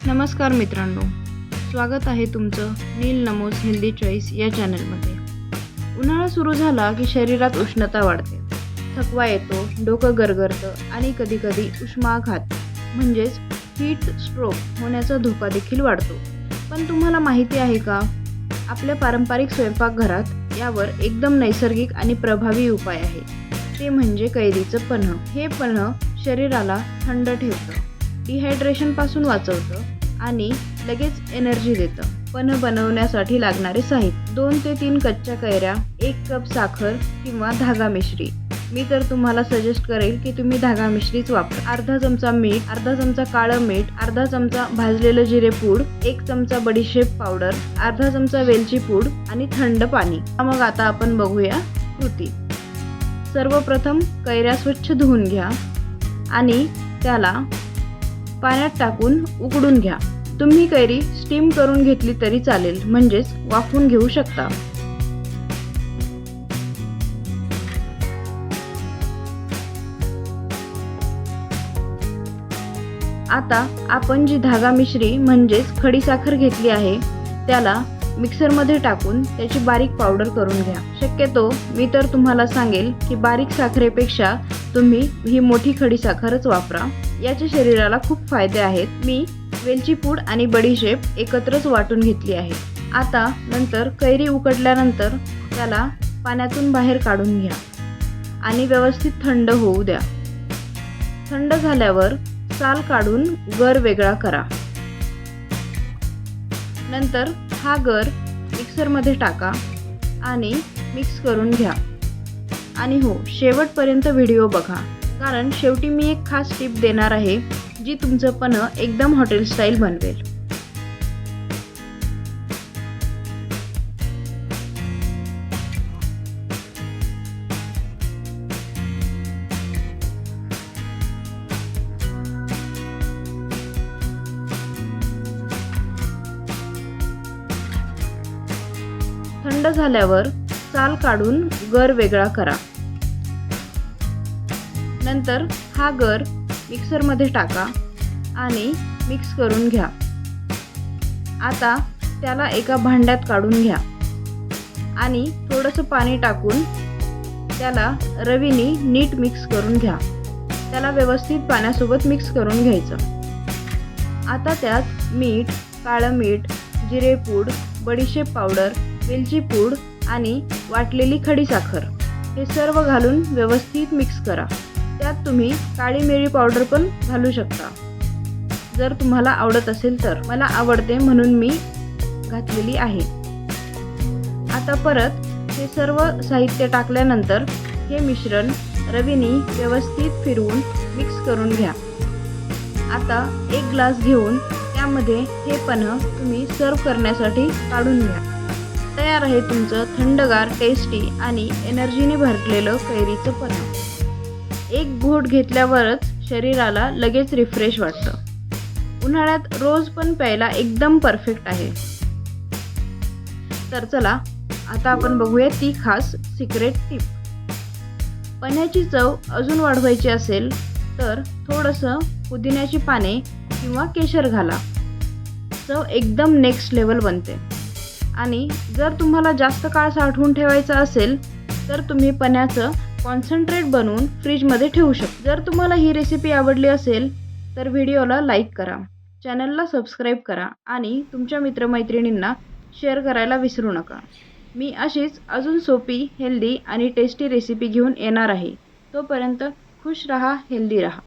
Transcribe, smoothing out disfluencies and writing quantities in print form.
नमस्कार मित्रांनो, स्वागत आहे तुमचं नील नमोज हेल्दी चॉईस या चॅनलमध्ये। उन्हाळा सुरू झाला की शरीरात उष्णता वाढते, थकवा येतो, डोकं गरगरतं आणि कधीकधी उष्माघात म्हणजेच हीट स्ट्रोक होण्याचा धोका देखील वाढतो। पण तुम्हाला माहिती आहे का, आपल्या पारंपरिक स्वयंपाकघरात यावर एकदम नैसर्गिक आणि प्रभावी उपाय आहे, ते म्हणजे कैरीचं पन्ह। हे पन्ह शरीराला थंड ठेवतं, डिहायड्रेशनपासून वाचवतं आणि लगेच एनर्जी देतं। पन्ह बनवण्यासाठी लागणारे साहित्य: 2 ते 3 कच्च्या कैऱ्या, 1 कप साखर किंवा धागा मिश्री। मी तर तुम्हाला सजेस्ट करेल की तुम्ही धागा मिश्रीच वापरा। अर्धा चमचा मीठ, अर्धा चमचा काळं मीठ, अर्धा चमचा भाजलेलं जिरे पूड, 1 चमचा बडीशेप पावडर, अर्धा चमचा वेलची पूड आणि थंड पाणी। मग आता आपण बघूया कृती। सर्वप्रथम कैऱ्या स्वच्छ धुवून घ्या आणि त्याला पाण्यात टाकून उकडून घ्या। तुम्ही कैरी स्टीम करून घेतली तरी चालेल, म्हणजेच वाफवून घेऊ शकता। आता आपण जी धागा मिश्री म्हणजेच खडीसाखर घेतली आहे, त्याला मिक्सरमध्ये टाकून त्याची बारीक पावडर करून घ्या। शक्यतो मी तर तुम्हाला सांगेल की बारीक साखरेपेक्षा तुम्ही ही मोठी खडीसाखरच वापरा, याचे शरीराला खूप फायदे आहेत। मी वेलची पूड आणि बडीशेप एकत्रच वाटून घेतली आहे। आता नंतर कैरी उकडल्यानंतर त्याला पाण्यातून बाहेर काढून घ्या आणि व्यवस्थित थंड होऊ द्या। थंड झाल्यावर साल काढून गर वेगळा करा। नंतर हा गर मिक्सरमध्ये टाका आणि मिक्स करून घ्या। आणि हो, शेवटपर्यंत व्हिडिओ बघा, कारण शेवटी मी एक खास टिप देणार आहे, जी तुमचं पन्ह एकदम हॉटेल स्टाईल बनवेल। थंड झाल्यावर साल काढून गर वेगळा करा। नंतर हा गर मिक्सरमध्ये टाका आणि मिक्स करून घ्या। आता त्याला एका भांड्यात काढून घ्या आणि थोडंसं पाणी टाकून त्याला रवीने नीट मिक्स करून घ्या। त्याला व्यवस्थित पाण्यासोबत मिक्स करून घ्यायचं। आता त्यात मीठ, काळं मीठ, जिरे पूड, बडीशेप पावडर, वेलची पूड आणि वाटलेली खडीसाखर हे सर्व घालून व्यवस्थित मिक्स करा। त्यात तुम्ही काळी मिरी पावडर पण घालू शकता, जर तुम्हाला आवडत असेल तर। मला आवडते म्हणून मी घातलेली आहे। आता परत हे सर्व साहित्य टाकल्यानंतर हे मिश्रण रवीने व्यवस्थित फिरवून मिक्स करून घ्या। आता 1 ग्लास घेऊन त्यामध्ये हे पन्ह तुम्ही सर्व करण्यासाठी काढून घ्या। तयार आहे तुमचं थंडगार, टेस्टी आणि एनर्जीने भरलेलं कैरीचं पन्ह। एक घोट घेतल्यावरच शरीराला लगेच रिफ्रेश वाटतं। उन्हाळ्यात रोज पण प्यायला एकदम परफेक्ट आहे। तर चला, आता आपण बघूया ती खास सिक्रेट टिप। पन्ह्याची चव अजून वाढवायची असेल तर थोडंसं पुदिन्याची पाने किंवा केशर घाला, चव एकदम नेक्स्ट लेवल बनते। आणि जर तुम्हाला जास्त काळ साठवून ठेवायचं असेल तर तुम्ही पन्ह्याचं कॉन्सन्ट्रेट बनवून फ्रीजमध्ये ठेवू शकता। जर तुम्हाला ही रेसिपी आवडली असेल तर व्हिडिओला लाईक करा, चॅनलला सबस्क्राईब करा आणि तुमच्या मित्रमैत्रिणींना शेअर करायला विसरू नका। मी अशीच अजून सोपी, हेल्दी आणि टेस्टी रेसिपी घेऊन येणार आहे। तोपर्यंत खुश रहा, हेल्दी रहा।